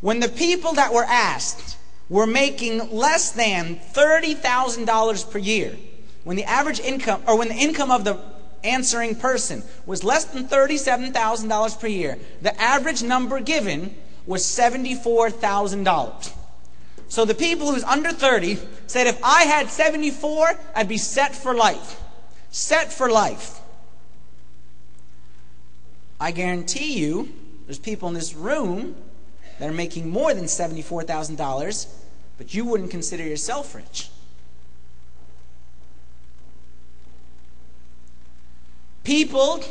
When the people that were asked were making less than $30,000 per year, when the average income, or when the income of the answering person was less than $37,000 per year, the average number given was $74,000. So the people who's under 30 said, if I had 74, I'd be set for life. Set for life. I guarantee you, there's people in this room that are making more than $74,000, but you wouldn't consider yourself rich. People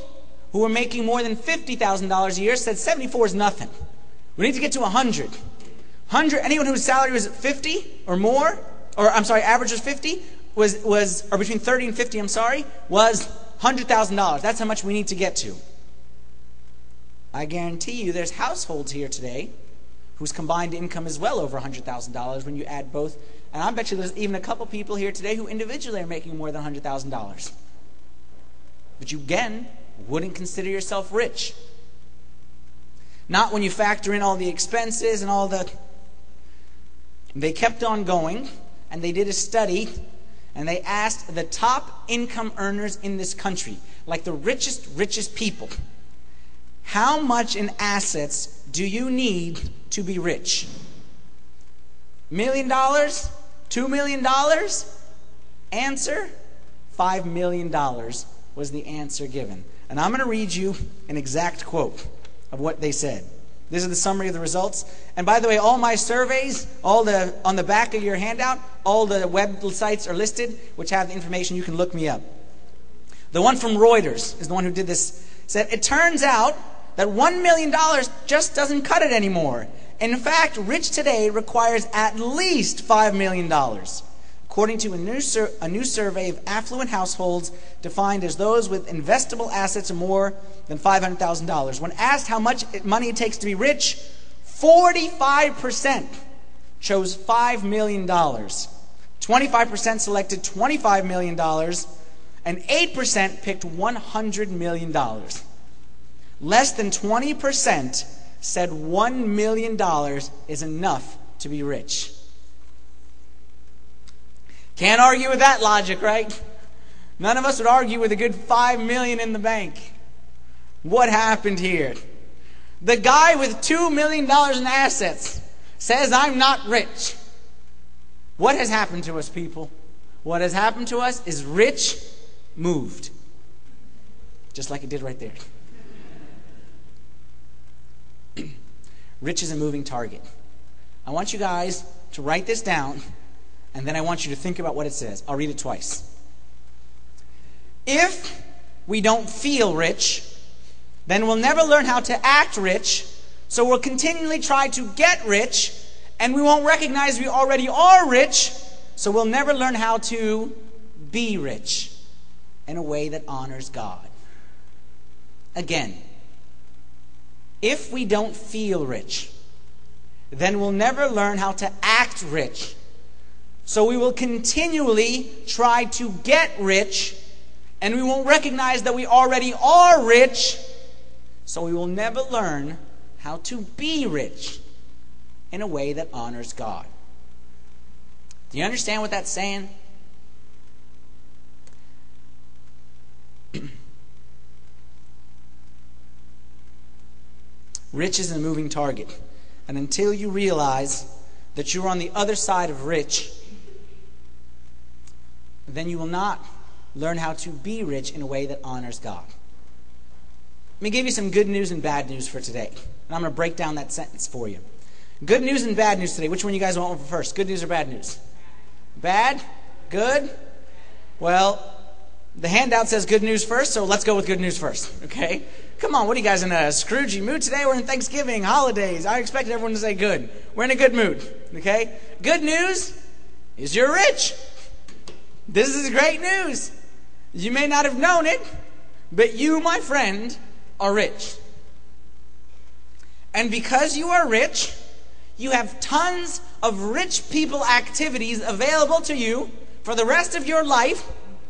who are making more than $50,000 a year said 74 is nothing. We need to get to 100. Anyone whose salary was 50 or more, or I'm sorry, average was 50, or between 30 and 50, was $100,000. That's how much we need to get to. I guarantee you there's households here today whose combined income is well over $100,000 when you add both. And I bet you there's even a couple people here today who individually are making more than $100,000. But you, again, wouldn't consider yourself rich. Not when you factor in all the expenses and all the... They kept on going, and they did a study, and they asked the top income earners in this country, like the richest people, how much in assets do you need to be rich? $1 million? $2 million? Answer, $5 million was the answer given. And I'm going to read you an exact quote of what they said. This is the summary of the results. And by the way, all my surveys, on the back of your handout, all the websites are listed, which have the information. You can look me up. The one from Reuters is the one who did this. Said, it turns out that $1 million just doesn't cut it anymore. In fact, rich today requires at least $5 million. According to a new survey of affluent households defined as those with investable assets of more than $500,000. When asked how much money it takes to be rich, 45% chose $5 million. 25% selected $25 million. And 8% picked $100 million. Less than 20% said $1 million is enough to be rich. Can't argue with that logic, right? None of us would argue with a good $5 million in the bank. What happened here? The guy with $2 million in assets says, I'm not rich. What has happened to us, people? What has happened to us is rich moved. Just like it did right there. Rich is a moving target. I want you guys to write this down, and then I want you to think about what it says. I'll read it twice. If we don't feel rich, then we'll never learn how to act rich, so we'll continually try to get rich, and we won't recognize we already are rich, so we'll never learn how to be rich in a way that honors God. Again, if we don't feel rich, then we'll never learn how to act rich. So we will continually try to get rich, and we won't recognize that we already are rich, so we will never learn how to be rich in a way that honors God. Do you understand what that's saying? Rich is a moving target. And until you realize that you're on the other side of rich, then you will not learn how to be rich in a way that honors God. Let me give you some good news and bad news for today. And I'm going to break down that sentence for you. Good news and bad news today. Which one you guys want first? Good news or bad news? Bad? Good? Well, the handout says good news first, so let's go with good news first. Okay? Come on, what are you guys in a Scroogey mood today? We're in Thanksgiving, holidays. I expected everyone to say good. We're in a good mood. Okay? Good news is you're rich. This is great news. You may not have known it, but you, my friend, are rich. And because you are rich, you have tons of rich people activities available to you for the rest of your life,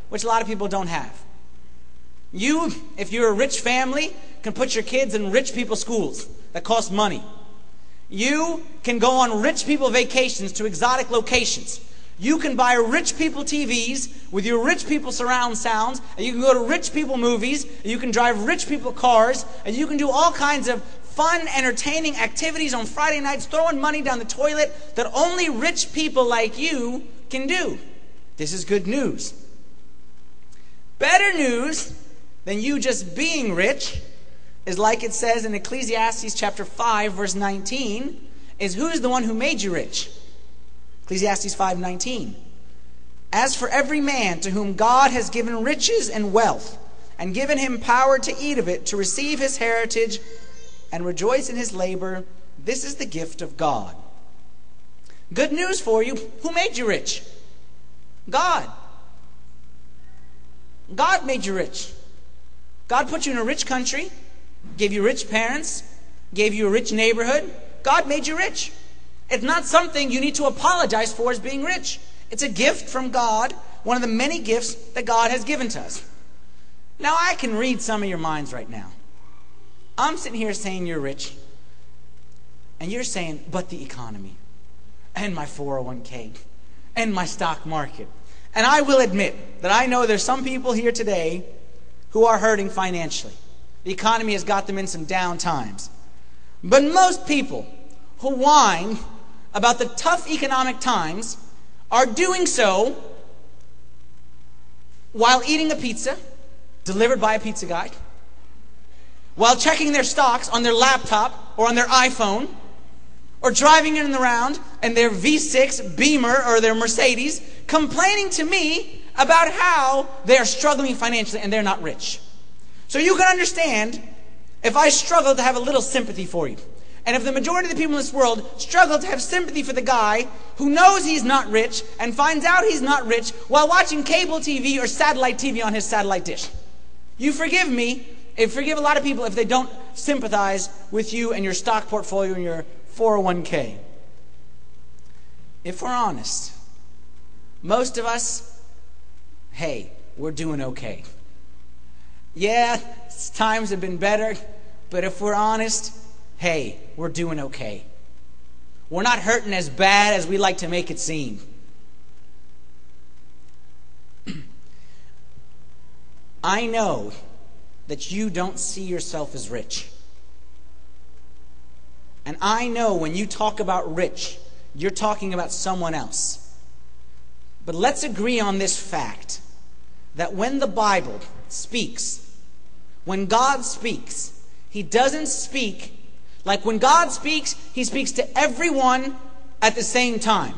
which a lot of people don't have. You, if you're a rich family, can put your kids in rich people schools that cost money. You can go on rich people vacations to exotic locations. You can buy rich people TVs with your rich people surround sounds, and you can go to rich people movies, and you can drive rich people cars, and you can do all kinds of fun, entertaining activities on Friday nights, throwing money down the toilet that only rich people like you can do. This is good news. Better news than you just being rich is, like it says in Ecclesiastes chapter 5, verse 19, is who's the one who made you rich? Ecclesiastes 5:19. As for every man to whom God has given riches and wealth, and given him power to eat of it, to receive his heritage, and rejoice in his labor, this is the gift of God. Good news for you. Who made you rich? God. God made you rich. God put you in a rich country, gave you rich parents, gave you a rich neighborhood. God made you rich. It's not something you need to apologize for as being rich. It's a gift from God, one of the many gifts that God has given to us. Now, I can read some of your minds right now. I'm sitting here saying you're rich, and you're saying, but the economy, and my 401k, and my stock market. And I will admit that I know there's some people here today who are hurting financially. The economy has got them in some down times. But most people who whine about the tough economic times are doing so while eating a pizza delivered by a pizza guy, while checking their stocks on their laptop or on their iPhone, or driving in and around in their V6 Beamer or their Mercedes, complaining to me about how they are struggling financially and they're not rich. So you can understand if I struggle to have a little sympathy for you. And if the majority of the people in this world struggle to have sympathy for the guy who knows he's not rich and finds out he's not rich while watching cable TV or satellite TV on his satellite dish. You forgive me, forgive a lot of people if they don't sympathize with you and your stock portfolio and your 401k. If we're honest, most of us, hey, we're doing okay. Yeah, times have been better, but if we're honest, hey, we're doing okay. We're not hurting as bad as we like to make it seem. I know that you don't see yourself as rich. And I know when you talk about rich, you're talking about someone else. But let's agree on this fact, that when the Bible speaks, when God speaks, He doesn't speak like when God speaks, He speaks to everyone at the same time.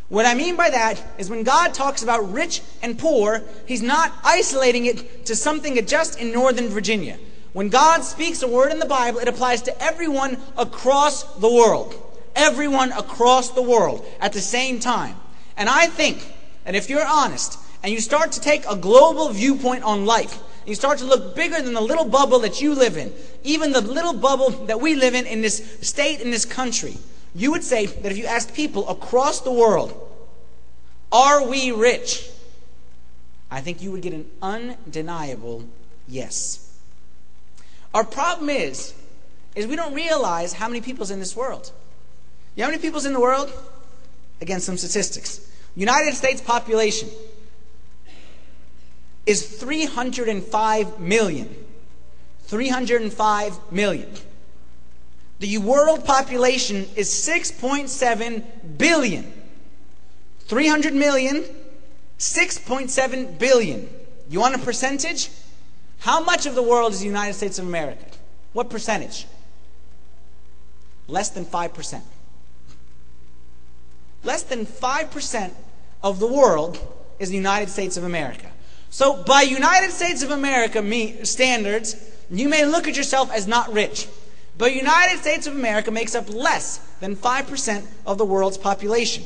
What I mean by that is when God talks about rich and poor, He's not isolating it to something just in Northern Virginia. When God speaks a word in the Bible, it applies to everyone across the world. Everyone across the world at the same time. And I think that if you're honest and you start to take a global viewpoint on life, you start to look bigger than the little bubble that you live in, even the little bubble that we live in this state, in this country, you would say that if you asked people across the world, are we rich? I think you would get an undeniable yes. Our problem is we don't realize how many people's in this world. You know how many people's in the world? Again, some statistics. United States population is 305 million. 305 million. The world population is 6.7 billion. 300 million, 6.7 billion. You want a percentage? How much of the world is the United States of America? What percentage? Less than 5%. Less than 5% of the world is the United States of America. So by United States of America standards, you may look at yourself as not rich. But United States of America makes up less than 5% of the world's population.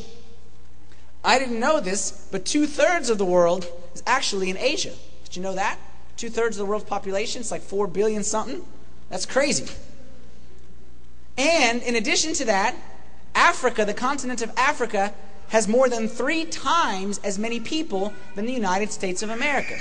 I didn't know this, but 2/3 of the world is actually in Asia. Did you know that? 2/3 of the world's population, it's like 4 billion something. That's crazy. And in addition to that, Africa, the continent of Africa, has more than 3 times as many people than the United States of America.